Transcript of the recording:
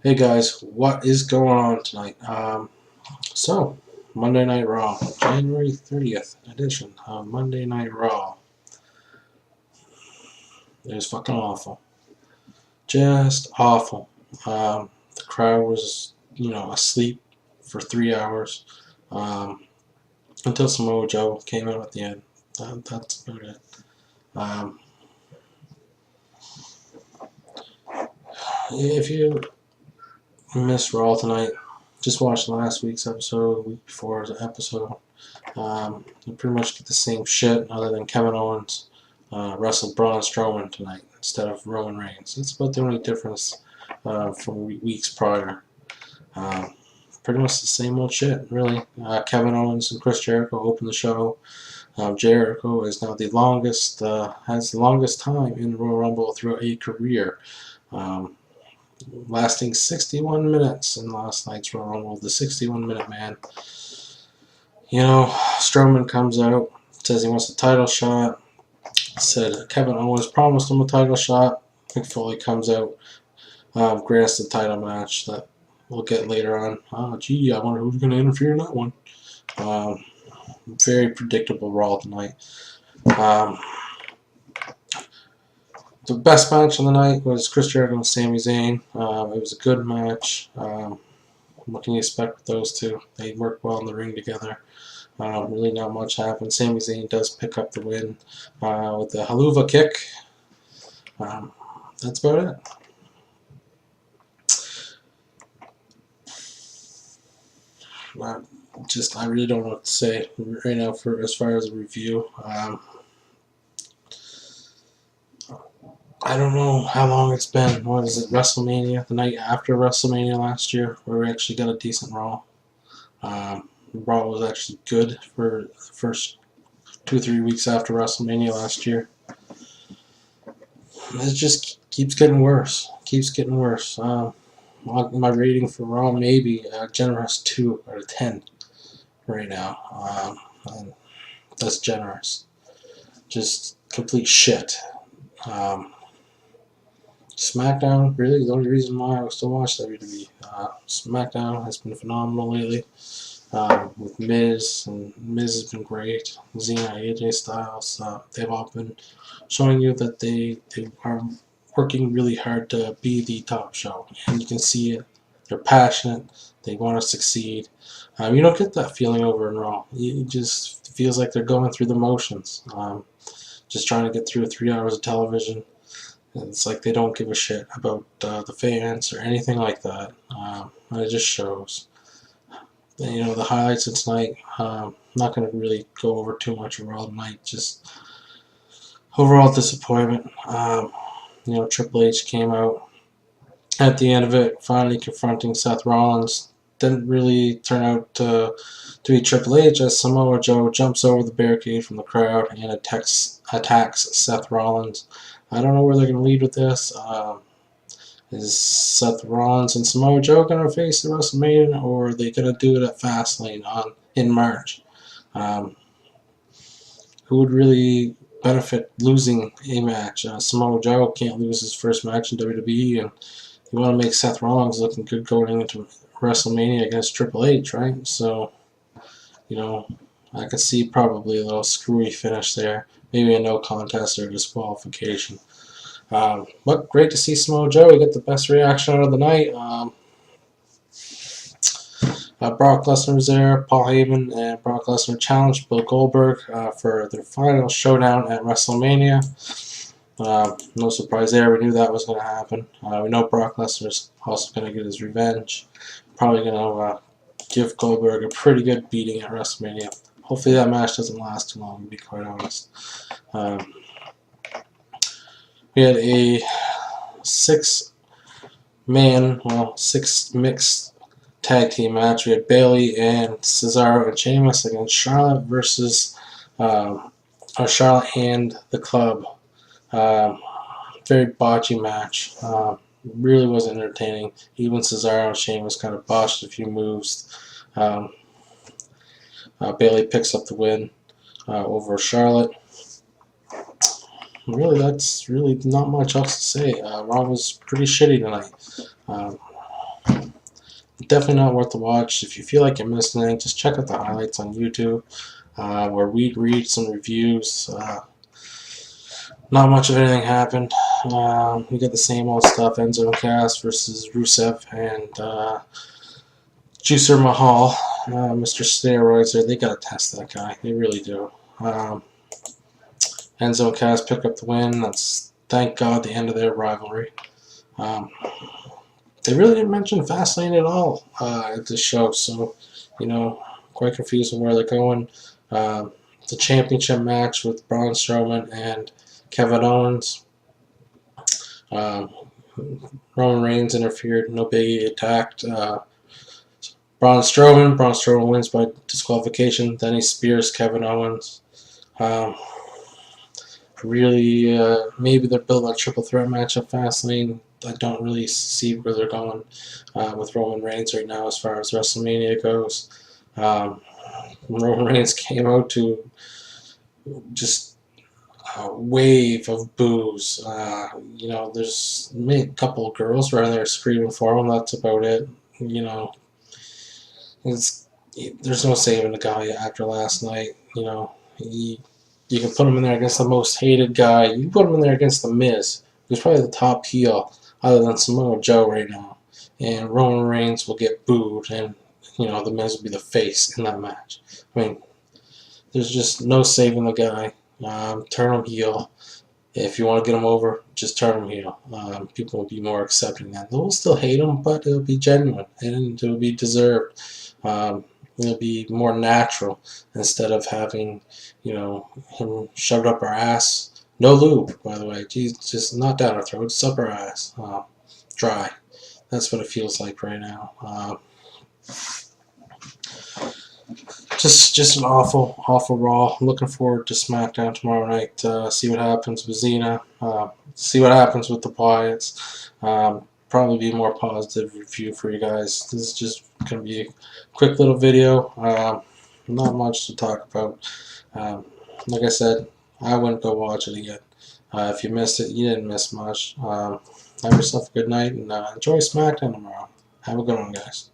Hey guys, what is going on tonight? So, Monday Night Raw, January 30th edition of Monday Night Raw. It was fucking awful. Just awful. The crowd was, asleep for 3 hours until Samoa Joe came out at the end. That's about it. Um, if you missed Raw tonight, just watch last week's episode, the week before's episode. You pretty much get the same shit other than Kevin Owens wrestled Braun Strowman tonight instead of Roman Reigns. That's about the only difference from weeks prior. Pretty much the same old shit, really. Kevin Owens and Chris Jericho opened the show. Jericho is now has the longest time in the Royal Rumble throughout a career. Lasting 61 minutes in last night's Royal Rumble, the 61-minute man. Strowman comes out, says he wants a title shot, said Kevin Owens promised him a title shot. Mick Foley comes out, grants the title match that we'll get later on. I wonder who's going to interfere in that one. Very predictable Raw tonight. The best match of the night was Chris Jericho and Sami Zayn. It was a good match. What can you expect with those two? They work well in the ring together. Really not much happened. Sami Zayn does pick up the win with the Haluva kick. That's about it. I really don't know what to say right now for as far as a review. I don't know how long it's been. What is it, WrestleMania? The night after WrestleMania last year, where we actually got a decent Raw. Raw was actually good for the first 2-3 weeks after WrestleMania last year. It just keeps getting worse. My rating for Raw maybe a generous 2 out of 10 right now. And that's generous. Just complete shit. SmackDown, really the only reason why I still watch WWE. SmackDown has been phenomenal lately. With Miz, and Miz has been great. Xena, AJ Styles, they've all been showing you that they are working really hard to be the top show, and you can see it. They're passionate. They want to succeed. You don't get that feeling over in Raw. It just feels like they're going through the motions, just trying to get through 3 hours of television. It's like they don't give a shit about the fans or anything like that. And it just shows. The highlights of tonight, not going to really go over too much of Raw tonight, just overall disappointment. Triple H came out at the end of it, finally confronting Seth Rollins. Didn't really turn out to be Triple H, as Samoa Joe jumps over the barricade from the crowd and attacks Seth Rollins. I don't know where they're going to lead with this. Is Seth Rollins and Samoa Joe going to face the WrestleMania, or are they going to do it at Fastlane in March? Who would really benefit losing a match? Samoa Joe can't lose his first match in WWE, and you want to make Seth Rollins looking good going into WrestleMania against Triple H, right? So, I could see probably a little screwy finish there. Maybe a no contest or disqualification. But great to see Samoa Joe. We get the best reaction out of the night. Brock Lesnar was there. Paul Heyman and Brock Lesnar challenged Bill Goldberg for their final showdown at WrestleMania. No surprise there. We knew that was going to happen. We know Brock Lesnar's also going to get his revenge. Probably going to give Goldberg a pretty good beating at WrestleMania. Hopefully that match doesn't last too long, to be quite honest. We had a 6 mixed tag team match. We had Bayley and Cesaro and Sheamus against Charlotte versus Charlotte and the Club. Very botchy match. Really wasn't entertaining. Even Cesaro and Sheamus kind of botched a few moves. Bailey picks up the win over Charlotte. Really, that's really not much else to say. Raw was pretty shitty tonight. Um, Definitely not worth the watch. If you feel like you're missing anything, just check out the highlights on YouTube, where we read some reviews. Not much of anything happened. We got the same old stuff. Enzo and Cass versus Rusev and Juicer Mahal. Mr. Steroids there. They gotta test that guy. They really do. Enzo and Cass pick up the win. That's, thank God, the end of their rivalry. They really didn't mention Fastlane at all at this show, so, quite confused on where they're going. The championship match with Braun Strowman and Kevin Owens. Roman Reigns interfered. No biggie, attacked Braun Strowman. Braun Strowman wins by disqualification. Then he spears Kevin Owens. Really, maybe they're building a triple threat match at Fastlane. I don't really see where they're going with Roman Reigns right now as far as WrestleMania goes. Roman Reigns came out to just a wave of boos. There's maybe a couple of girls around there screaming for him. That's about it. There's no saving the guy after last night. You can put him in there against the most hated guy. You can put him in there against The Miz, who's probably the top heel other than Samoa Joe right now. And Roman Reigns will get booed, and The Miz will be the face in that match. I mean, there's just no saving the guy. Turn him heel. If you want to get him over, just turn him heel. People will be more accepting that. They'll still hate him, but it'll be genuine and it'll be deserved. It'll be more natural instead of having, him shoved up our ass. No lube, by the way. Jeez, just not down our throat, just up our ass. Dry. That's what it feels like right now. Just an awful Raw. I'm looking forward to SmackDown tomorrow night. See what happens with Xena. See what happens with the Wyatts. Probably be a more positive review for you guys. This is just going to be a quick little video. Not much to talk about. Like I said, I wouldn't go watch it again. If you missed it, you didn't miss much. Have yourself a good night and enjoy SmackDown tomorrow. Have a good one, guys.